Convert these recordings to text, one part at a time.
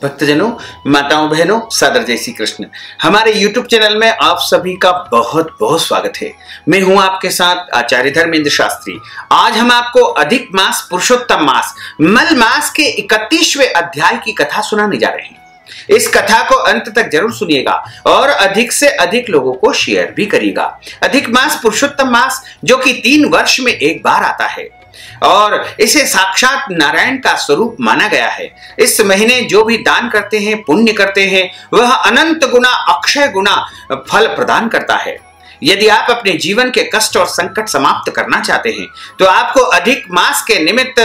भक्तजनों, माताओं, बहनों, सादर जय श्री कृष्ण। हमारे YouTube चैनल में आप सभी का बहुत बहुत स्वागत है। मैं हूं आपके साथ आचार्य धर्मेंद्र शास्त्री। आज हम आपको अधिक मास पुरुषोत्तम मास मल मास के 31वें अध्याय की कथा सुनाने जा रहे हैं। इस कथा को अंत तक जरूर सुनिएगा और अधिक से अधिक लोगों को शेयर भी करिएगा। अधिक मास पुरुषोत्तम मास जो कि 3 वर्ष में एक बार आता है और इसे साक्षात नारायण का स्वरूप माना गया है। इस महीने जो भी दान करते हैं, पुण्य करते हैं, वह अनंत गुना अक्षय गुना फल प्रदान करता है। यदि आप अपने जीवन के कष्ट और संकट समाप्त करना चाहते हैं तो आपको अधिक मास के निमित्त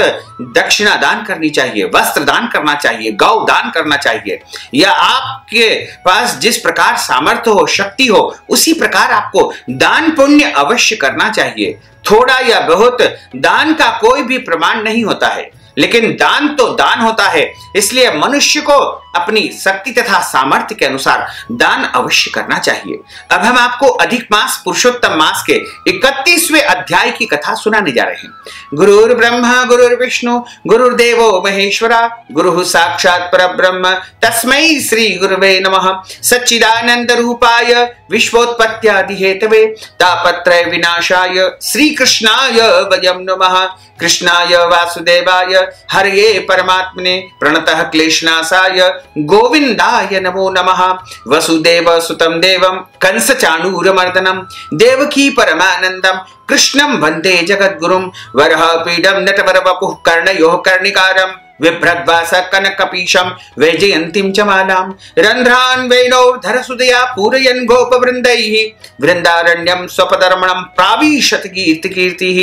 दक्षिणा दान करनी चाहिए, वस्त्र दान करना चाहिए, गौ दान करना चाहिए, या आपके पास जिस प्रकार सामर्थ्य हो, शक्ति हो, उसी प्रकार आपको दान पुण्य अवश्य करना चाहिए। थोड़ा या बहुत दान का कोई भी प्रमाण नहीं होता है, लेकिन दान तो दान होता है। इसलिए मनुष्य को अपनी शक्ति तथा सामर्थ्य के अनुसार दान अवश्य करना चाहिए। अब हम आपको अधिक मास पुरुषोत्तम मास के 31वें अध्याय की कथा सुनाने जा रहे हैं। गुरुर् ब्रह्मा गुरुर्विष्णु गुरुर्देवो महेश्वरा गुरुः साक्षात् परब्रह्म तस्मै श्री गुरुवे नमः। सच्चिदानंद रूपाय विश्वोत्पत्त्यादि हेतवे तापत्रय विनाशाय श्री कृष्णाय वयं नमः। कृष्णाय वासुदेवाय हरये परमात्मने प्रणतः क्लेशनाशाय गोविंदाय नमो नमः। वसुदेव सुतं देवं कंस चाणूरमर्दनं देवकी परमानंदं कृष्णं वंदे जगद्गुरुं। वरः पीडं नटवरवपुः कर्णयोः कर्णिकारं विभ्रद्वास कनकपीशं वैजयन्तीं च मालां। रन्ध्रान् वेणोर्धरसुदया पूरयन् गोपवृन्दैः वृन्दारण्यं स्वपदरमणं प्राविशत् कीर्तिः।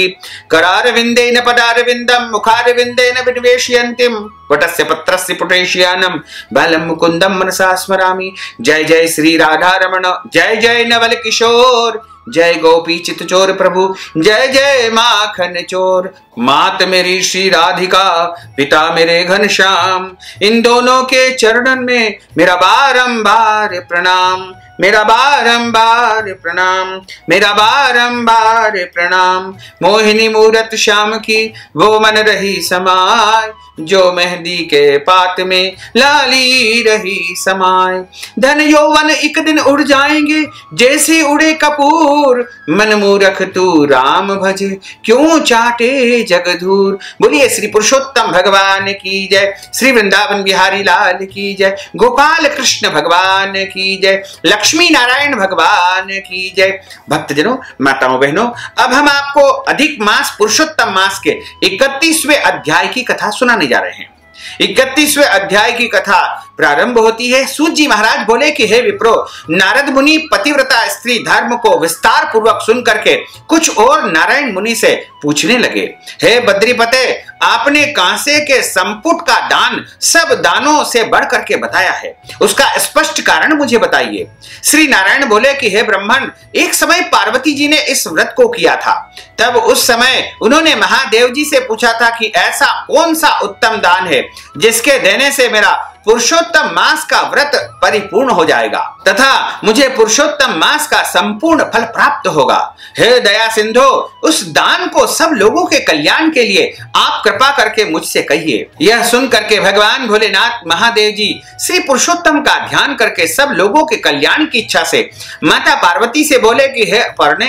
करारविन्देन पदारविन्दं मुखारविन्देन विनिवेशयन्तीं वटस्य पत्रस्य पुटेशयानं बालं मुकुन्दं मनसा स्मरामि। जय जय श्री राधारमण, जय जय नवल किशोर, जय गोपी चित चोर प्रभु, जय जय माखन चोर। मात मेरी श्री राधिका, पिता मेरे घनश्याम, इन दोनों के चरणन में मेरा बारंबार प्रणाम, मेरा बारंबार प्रणाम, मेरा बारंबार प्रणाम। मोहिनी मूरत श्याम की वो मन रही समाय, जो मेहंदी के पात में लाली रही समाय। धन यौवन एक दिन उड़ जाएंगे जैसे उड़े कपूर, मन मूरख तू राम भज क्यों चाटे जगधूर। बोलिए श्री पुरुषोत्तम भगवान की जय, श्री वृंदावन बिहारी लाल की जय, गोपाल कृष्ण भगवान की जय, लक्ष्मी नारायण भगवान की जय। भक्तजनों, माताओं, बहनों, अब हम आपको अधिक मास पुरुषोत्तम मास के 31वें अध्याय की कथा सुनाने जा रहे हैं। 31वें अध्याय की कथा प्रारंभ होती है। सूत जी महाराज बोले कि हे विप्रो, नारद मुनि पतिव्रता स्त्री धर्म को विस्तार पूर्वक सुन करके कुछ और नारायण मुनि से पूछने लगे। हे बद्रीपते, आपने कांसे के संपुट का दान सब दानों से बढ़ करके बताया है, उसका स्पष्ट कारण मुझे बताइए। श्री नारायण बोले कि हे ब्राह्मण, एक समय पार्वती जी ने इस व्रत को किया था। तब उस समय उन्होंने महादेव जी से पूछा था कि ऐसा कौन सा उत्तम दान है जिसके देने से मेरा पुरुषोत्तम मास का व्रत परिपूर्ण हो जाएगा तथा मुझे पुरुषोत्तम मास का संपूर्ण फल प्राप्त होगा। हे दया सिंधु, उस दान को सब लोगों के कल्याण के लिए आप कृपा करके मुझसे कहिए। यह सुन करके भगवान भोलेनाथ महादेव जी श्री पुरुषोत्तम का ध्यान करके सब लोगों के कल्याण की इच्छा से माता पार्वती से बोले कि हे पर्णे,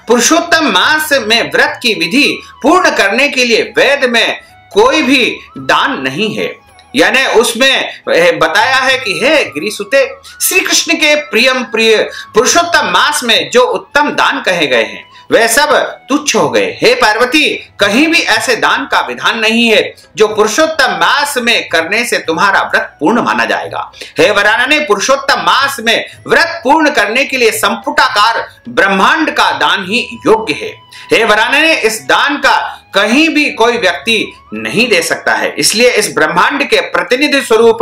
पुरुषोत्तम मास में व्रत की विधि पूर्ण करने के लिए वेद में कोई भी दान नहीं है। यानी उसमें बताया है कि हे गिरिसुते, श्री कृष्ण के प्रियम प्रिय पुरुषोत्तम मास में जो उत्तम दान कहे गए हैं वे सब तुच्छ हो गए। हे पार्वती, कहीं भी ऐसे दान का विधान नहीं है जो पुरुषोत्तम मास में करने से तुम्हारा व्रत पूर्ण माना जाएगा। हे वरानने, पुरुषोत्तम मास में व्रत पूर्ण करने के लिए संपुटाकार ब्रह्मांड का दान ही योग्य है। हे वरानने, इस दान का कहीं भी कोई व्यक्ति नहीं दे सकता है। इसलिए इस ब्रह्मांड के प्रतिनिधि स्वरूप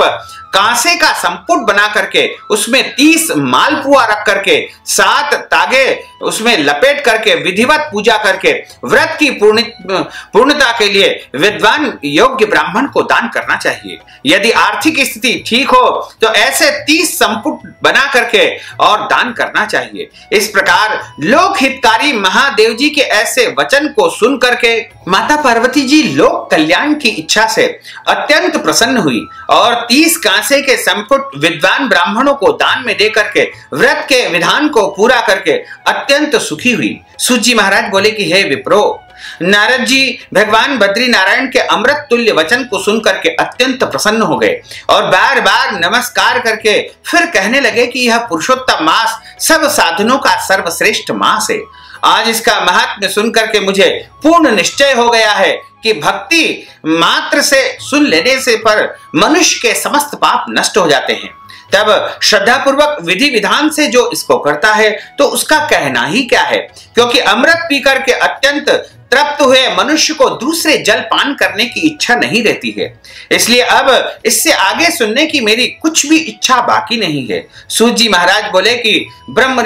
कांसे का संपुट बना करके उसमें 30 मालपुआ रख करके 7 तागे उसमें लपेट करके विधिवत पूजा करके व्रत की पूर्णता के लिए विद्वान योग्य ब्राह्मण को दान करना चाहिए। यदि आर्थिक स्थिति ठीक हो तो ऐसे 30 संपुट बना करके और दान करना चाहिए। इस प्रकार लोक हितकारी महादेव जी के ऐसे वचन को सुन करके माता पार्वती जी लोक कल्याण की इच्छा से अत्यंत प्रसन्न हुई और 30 कांसे के संपुट विद्वान ब्राह्मणों को दान में दे करके व्रत के विधान को पूरा करके अत्यंत सुखी हुई। सूत जी महाराज बोले कि हे विप्रो, नारद जी भगवान बद्री नारायण के अमृत तुल्य वचन को सुनकर के अत्यंत प्रसन्न हो गए और बार बार नमस्कार करके फिर कहने लगे कि यह पुरुषोत्तम मास सब साधनों का सर्वश्रेष्ठ मास है। आज इसका महात्म्य सुनकर के मुझे पूर्ण निश्चय हो गया है कि भक्ति मात्र से सुन लेने से पर मनुष्य के समस्त पाप नष्ट हो जाते हैं। तब श्रद्धा पूर्वक विधि विधान से जो इसको करता है तो उसका कहना ही क्या है, क्योंकि अमृत पीकर के अत्यंत तृप्त हुए मनुष्य को दूसरे जल पान करने की इच्छा नहीं रहती है। इसलिए अब इससे आगे सुनने की मेरी कुछ भी इच्छा बाकी नहीं है। सूत जी महाराज बोले कि ब्रह्म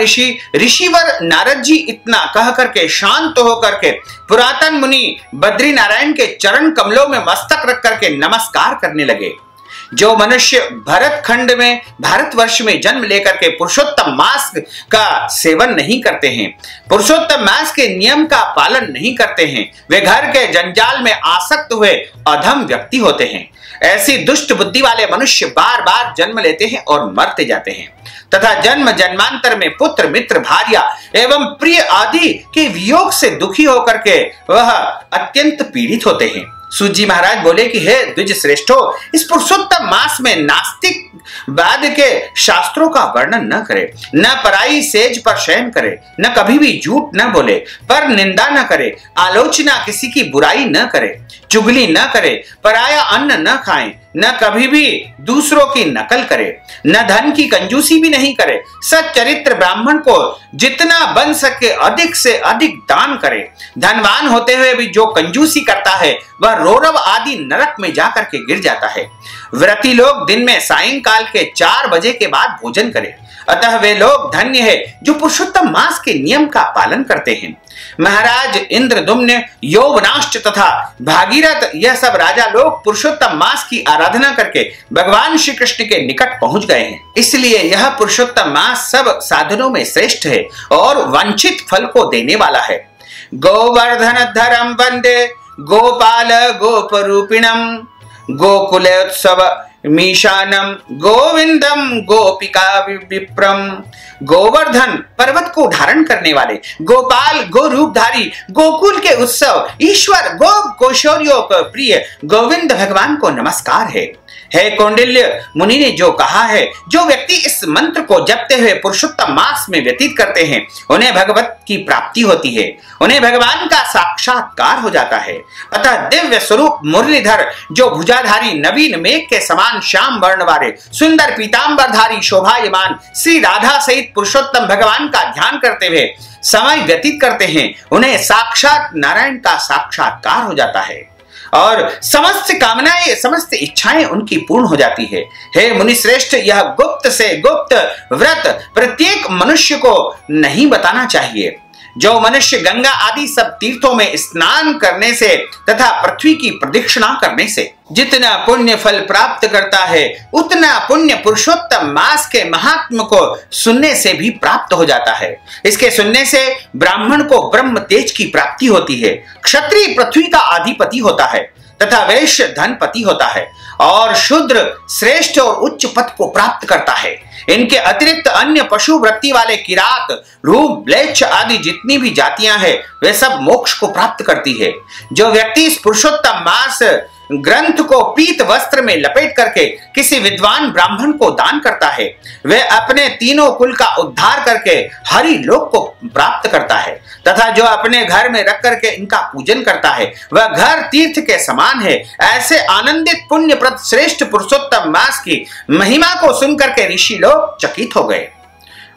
ऋषिवर नारद जी इतना कह करके शांत होकर के पुरातन मुनि बद्री नारायण के चरण कमलों में मस्तक रख करके नमस्कार करने लगे। जो मनुष्य भरत खंड में भारतवर्ष में जन्म लेकर के पुरुषोत्तम मास का सेवन नहीं करते हैं, पुरुषोत्तम मास के नियम का पालन नहीं करते हैं, वे घर के जंजाल में आसक्त हुए अधम व्यक्ति होते हैं। ऐसी दुष्ट बुद्धि वाले मनुष्य बार बार जन्म लेते हैं और मरते जाते हैं तथा जन्म जन्मांतर में पुत्र मित्र भार्या एवं प्रिय आदि के वियोग से दुखी होकर के वह अत्यंत पीड़ित होते हैं। सूत जी महाराज बोले कि हे द्विज श्रेष्ठो, इस पुरुषोत्तम मास में नास्तिक वाद के शास्त्रों का वर्णन न करे, न पराई सेज पर शयन करे, न कभी भी झूठ न बोले, पर निंदा न करे, आलोचना किसी की बुराई न करे, चुगली न करे, पराया अन्न न खाए, न कभी भी दूसरों की नकल करे, न धन की कंजूसी भी नहीं करे, सच्चरित्र ब्राह्मण को जितना बन सके अधिक से अधिक दान करे। धनवान होते हुए भी जो कंजूसी करता है वह रौरव आदि नरक में जाकर के गिर जाता है। व्रती लोग दिन में सायंकाल के 4 बजे के बाद भोजन करें, अतः वे लोग धन्य है जो पुरुषोत्तम मास के नियम का पालन करते हैं। महाराज इंद्रदुम्न, यौवनाश्च तथा भागीरथ यह सब राजा लोग पुरुषोत्तम मास की आराधना करके भगवान श्री कृष्ण के निकट पहुंच गए हैं। इसलिए यह पुरुषोत्तम मास सब साधनों में श्रेष्ठ है और वांछित फल को देने वाला है। गोवर्धनधरं वंदे गोपाल गोपरूपिणं गोकुलोत्सव मीशानम गोविंदम गोपिका विप्रम। गोवर्धन पर्वत को धारण करने वाले, गोपाल गो रूपधारी, गोकुल के उत्सव ईश्वर गो किशोरियों को प्रिय गोविंद भगवान को नमस्कार है। हे कौंडिल्य मुनि ने जो कहा है, जो व्यक्ति इस मंत्र को जपते हुए पुरुषोत्तम मास में व्यतीत करते हैं उन्हें भगवत की प्राप्ति होती है, उन्हें भगवान का साक्षात्कार हो जाता है। अतः दिव्य स्वरूप मुरलीधर जो भुजाधारी नवीन मेघ के समान श्याम वर्ण वाले सुंदर पीतांबरधारी शोभायमान श्री राधा सहित पुरुषोत्तम भगवान का ध्यान करते हुए समय व्यतीत करते हैं, उन्हें साक्षात नारायण का साक्षात्कार हो जाता है और समस्त कामनाएं समस्त इच्छाएं उनकी पूर्ण हो जाती है। हे मुनि श्रेष्ठ, यह गुप्त से गुप्त व्रत प्रत्येक मनुष्य को नहीं बताना चाहिए। जो मनुष्य गंगा आदि सब तीर्थों में स्नान करने से तथा पृथ्वी की प्रदक्षिणा करने से जितना पुण्य फल प्राप्त करता है, उतना पुण्य पुरुषोत्तम मास के महात्म को सुनने से भी प्राप्त हो जाता है। इसके सुनने से ब्राह्मण को ब्रह्म तेज की प्राप्ति होती है, क्षत्रिय पृथ्वी का अधिपति होता है तथा वैश्य धनपति होता है और शूद्र श्रेष्ठ और उच्च पद को प्राप्त करता है। इनके अतिरिक्त अन्य पशु वृत्ति वाले किरात, रूप, म्लेच्छ आदि जितनी भी जातियां हैं वे सब मोक्ष को प्राप्त करती है। जो व्यक्ति इस पुरुषोत्तम मास ग्रंथ को पीत वस्त्र में लपेट करके किसी विद्वान ब्राह्मण को दान करता है, वह अपने तीनों कुल का उद्धार करके हरि लोक को प्राप्त करता है तथा जो अपने घर में रख करके इनका पूजन करता है वह घर तीर्थ के समान है। ऐसे आनंदित पुण्यप्रद श्रेष्ठ पुरुषोत्तम मास की महिमा को सुनकर के ऋषि लोग चकित हो गए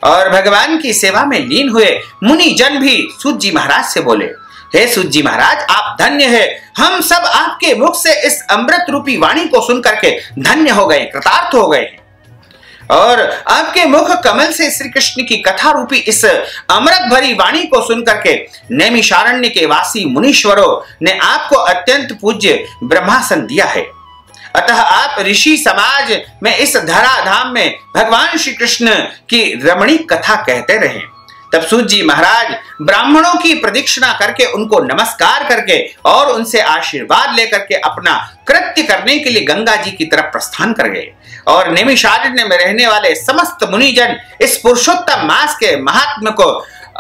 और भगवान की सेवा में लीन हुए। मुनि जन भी सूत जी महाराज से बोले, हे सूत जी महाराज, आप धन्य है, हम सब आपके मुख से इस अमृत रूपी वाणी को सुनकर के धन्य हो गए, कृतार्थ हो गए। और आपके मुख कमल से श्री कृष्ण की कथा रूपी इस अमृत भरी वाणी को सुनकर के नैमिषारण्य के वासी मुनीश्वरों ने आपको अत्यंत पूज्य ब्रह्मासन दिया है। अतः आप ऋषि समाज में इस धराधाम में भगवान श्री कृष्ण की रमणीक कथा कहते रहे। तब सूत जी महाराज ब्राह्मणों की प्रदक्षिणा करके उनको नमस्कार करके और उनसे आशीर्वाद लेकर के अपना कृत्य करने के लिए गंगा जी की तरफ प्रस्थान कर गए। और नैमिषारण्य में रहने वाले समस्त मुनिजन इस पुरुषोत्तम मास के महात्म्य को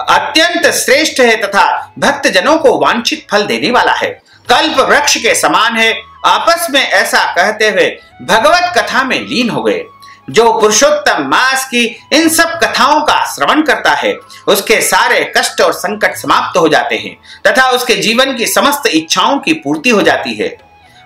अत्यंत श्रेष्ठ है तथा भक्त जनों को वांछित फल देने वाला है, कल्प वृक्ष के समान है, आपस में ऐसा कहते हुए भगवत कथा में लीन हो गए। जो पुरुषोत्तम मास की इन सब कथाओं का श्रवण करता है उसके सारे कष्ट और संकट समाप्त हो जाते हैं तथा उसके जीवन की समस्त इच्छाओं की पूर्ति हो जाती है।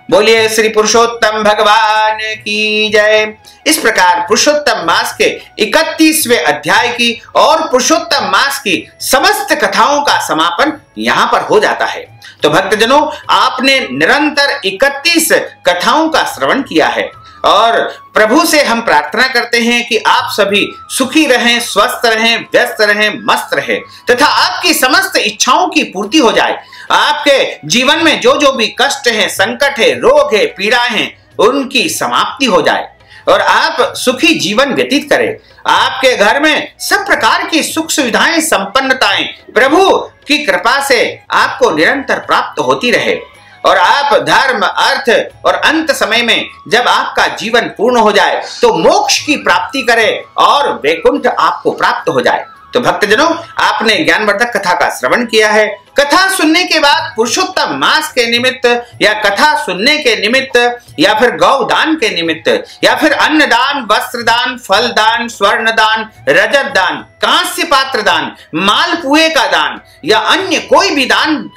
बोलिए श्री पुरुषोत्तम भगवान की जय। इस प्रकार पुरुषोत्तम मास के 31वें अध्याय की और पुरुषोत्तम मास की समस्त कथाओं का समापन यहाँ पर हो जाता है। तो भक्तजनों, आपने निरंतर 31 कथाओं का श्रवण किया है और प्रभु से हम प्रार्थना करते हैं कि आप सभी सुखी रहें, स्वस्थ रहें, व्यस्त रहें, मस्त रहें तथा आपकी समस्त इच्छाओं की पूर्ति हो जाए। आपके जीवन में जो जो भी कष्ट है, संकट है, रोग है, पीड़ाएं हैं, उनकी समाप्ति हो जाए और आप सुखी जीवन व्यतीत करें। आपके घर में सब प्रकार की सुख सुविधाएं, संपन्नताएं प्रभु की कृपा से आपको निरंतर प्राप्त होती रहे और आप धर्म, अर्थ और अंत समय में जब आपका जीवन पूर्ण हो जाए तो मोक्ष की प्राप्ति करें और वैकुंठ आपको प्राप्त हो जाए। तो भक्तजनों, आपने ज्ञानवर्धक कथा का श्रवण किया है। कथा सुनने के बाद पुरुषोत्तम मास के निमित्त या कथा सुनने के निमित्त या फिर गौदान के निमित्त या फिर अन्नदान, वस्त्रदान, फल दान, स्वर्ण दान, रजत दान, कांस्य पात्र दान, मालपुए का दान या अन्य कोई भी दान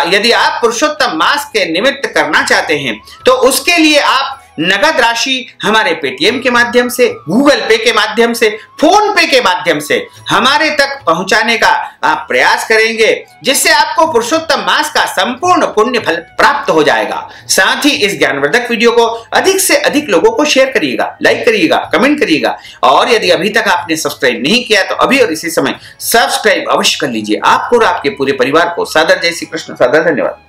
यदि आप पुरुषोत्तम मास के निमित्त करना चाहते हैं तो उसके लिए आप नगद राशि हमारे पेटीएम के माध्यम से, गूगल पे के माध्यम से, फोन पे के माध्यम से हमारे तक पहुंचाने का आप प्रयास करेंगे, जिससे आपको पुरुषोत्तम मास का संपूर्ण पुण्य फल प्राप्त हो जाएगा। साथ ही इस ज्ञानवर्धक वीडियो को अधिक से अधिक लोगों को शेयर करिएगा, लाइक करिएगा, कमेंट करिएगा और यदि अभी तक आपने सब्सक्राइब नहीं किया तो अभी और इसी समय सब्सक्राइब अवश्य कर लीजिए। आपको और आपके पूरे परिवार को सादर जय श्री कृष्ण, सादर धन्यवाद।